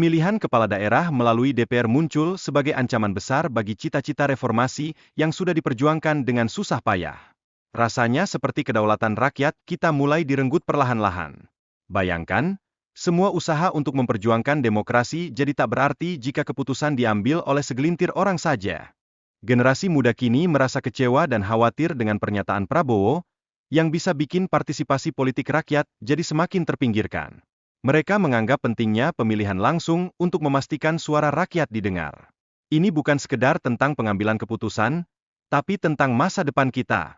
Pemilihan kepala daerah melalui DPR muncul sebagai ancaman besar bagi cita-cita reformasi yang sudah diperjuangkan dengan susah payah. Rasanya seperti kedaulatan rakyat kita mulai direnggut perlahan-lahan. Bayangkan, semua usaha untuk memperjuangkan demokrasi jadi tak berarti jika keputusan diambil oleh segelintir orang saja. Generasi muda kini merasa kecewa dan khawatir dengan pernyataan Prabowo, yang bisa bikin partisipasi politik rakyat jadi semakin terpinggirkan. Mereka menganggap pentingnya pemilihan langsung untuk memastikan suara rakyat didengar. Ini bukan sekedar tentang pengambilan keputusan, tapi tentang masa depan kita.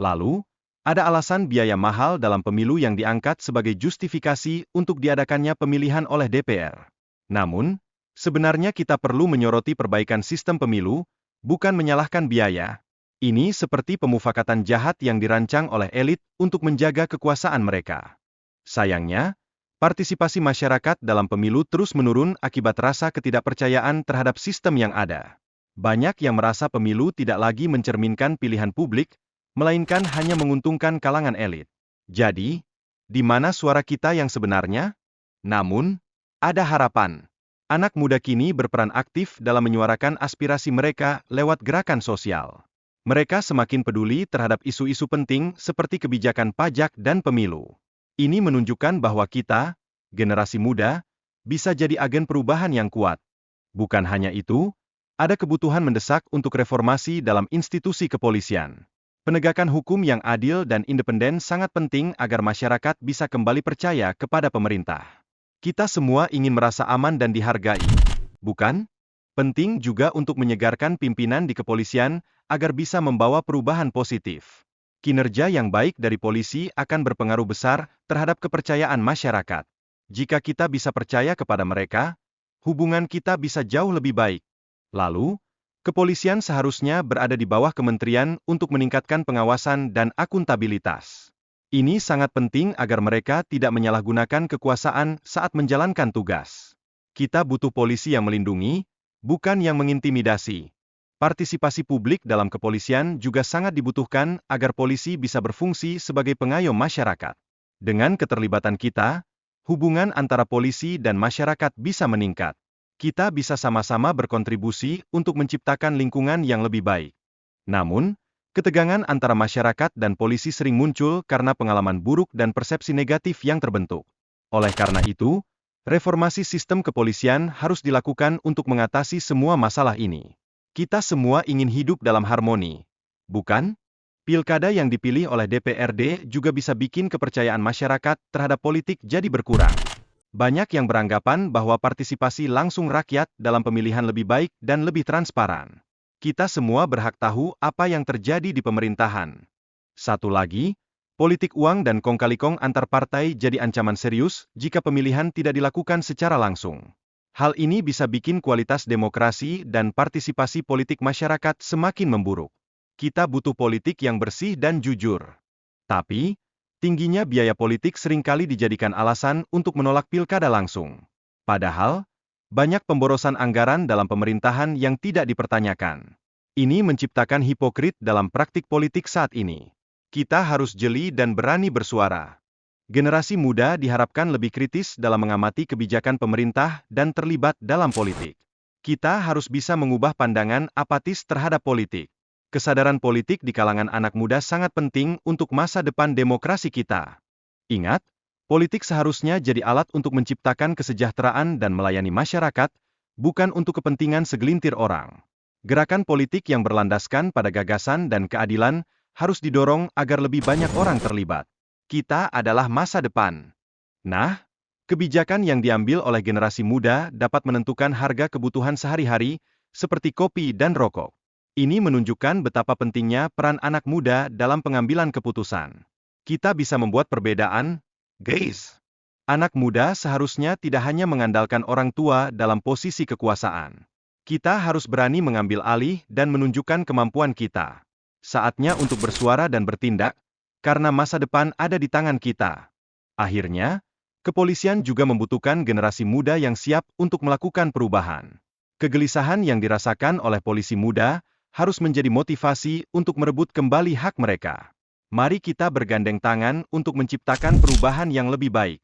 Lalu, ada alasan biaya mahal dalam pemilu yang diangkat sebagai justifikasi untuk diadakannya pemilihan oleh DPR. Namun, sebenarnya kita perlu menyoroti perbaikan sistem pemilu, bukan menyalahkan biaya. Ini seperti pemufakatan jahat yang dirancang oleh elit untuk menjaga kekuasaan mereka. Sayangnya, partisipasi masyarakat dalam pemilu terus menurun akibat rasa ketidakpercayaan terhadap sistem yang ada. Banyak yang merasa pemilu tidak lagi mencerminkan pilihan publik, melainkan hanya menguntungkan kalangan elit. Jadi, di mana suara kita yang sebenarnya? Namun, ada harapan. Anak muda kini berperan aktif dalam menyuarakan aspirasi mereka lewat gerakan sosial. Mereka semakin peduli terhadap isu-isu penting seperti kebijakan pajak dan pemilu. Ini menunjukkan bahwa kita, generasi muda, bisa jadi agen perubahan yang kuat. Bukan hanya itu, ada kebutuhan mendesak untuk reformasi dalam institusi kepolisian. Penegakan hukum yang adil dan independen sangat penting agar masyarakat bisa kembali percaya kepada pemerintah. Kita semua ingin merasa aman dan dihargai, bukan? Penting juga untuk menyegarkan pimpinan di kepolisian agar bisa membawa perubahan positif. Kinerja yang baik dari polisi akan berpengaruh besar terhadap kepercayaan masyarakat. Jika kita bisa percaya kepada mereka, hubungan kita bisa jauh lebih baik. Lalu, kepolisian seharusnya berada di bawah kementerian untuk meningkatkan pengawasan dan akuntabilitas. Ini sangat penting agar mereka tidak menyalahgunakan kekuasaan saat menjalankan tugas. Kita butuh polisi yang melindungi, bukan yang mengintimidasi. Partisipasi publik dalam kepolisian juga sangat dibutuhkan agar polisi bisa berfungsi sebagai pengayom masyarakat. Dengan keterlibatan kita, hubungan antara polisi dan masyarakat bisa meningkat. Kita bisa sama-sama berkontribusi untuk menciptakan lingkungan yang lebih baik. Namun, ketegangan antara masyarakat dan polisi sering muncul karena pengalaman buruk dan persepsi negatif yang terbentuk. Oleh karena itu, reformasi sistem kepolisian harus dilakukan untuk mengatasi semua masalah ini. Kita semua ingin hidup dalam harmoni, bukan? Pilkada yang dipilih oleh DPRD juga bisa bikin kepercayaan masyarakat terhadap politik jadi berkurang. Banyak yang beranggapan bahwa partisipasi langsung rakyat dalam pemilihan lebih baik dan lebih transparan. Kita semua berhak tahu apa yang terjadi di pemerintahan. Satu lagi, politik uang dan kong-kali-kong antar partai jadi ancaman serius jika pemilihan tidak dilakukan secara langsung. Hal ini bisa bikin kualitas demokrasi dan partisipasi politik masyarakat semakin memburuk. Kita butuh politik yang bersih dan jujur. Tapi, tingginya biaya politik seringkali dijadikan alasan untuk menolak pilkada langsung. Padahal, banyak pemborosan anggaran dalam pemerintahan yang tidak dipertanyakan. Ini menciptakan hipokrit dalam praktik politik saat ini. Kita harus jeli dan berani bersuara. Generasi muda diharapkan lebih kritis dalam mengamati kebijakan pemerintah dan terlibat dalam politik. Kita harus bisa mengubah pandangan apatis terhadap politik. Kesadaran politik di kalangan anak muda sangat penting untuk masa depan demokrasi kita. Ingat, politik seharusnya jadi alat untuk menciptakan kesejahteraan dan melayani masyarakat, bukan untuk kepentingan segelintir orang. Gerakan politik yang berlandaskan pada gagasan dan keadilan harus didorong agar lebih banyak orang terlibat. Kita adalah masa depan. Nah, kebijakan yang diambil oleh generasi muda dapat menentukan harga kebutuhan sehari-hari, seperti kopi dan rokok. Ini menunjukkan betapa pentingnya peran anak muda dalam pengambilan keputusan. Kita bisa membuat perbedaan, guys. Anak muda seharusnya tidak hanya mengandalkan orang tua dalam posisi kekuasaan. Kita harus berani mengambil alih dan menunjukkan kemampuan kita. Saatnya untuk bersuara dan bertindak, karena masa depan ada di tangan kita. Akhirnya, kepolisian juga membutuhkan generasi muda yang siap untuk melakukan perubahan. Kegelisahan yang dirasakan oleh polisi muda harus menjadi motivasi untuk merebut kembali hak mereka. Mari kita bergandeng tangan untuk menciptakan perubahan yang lebih baik.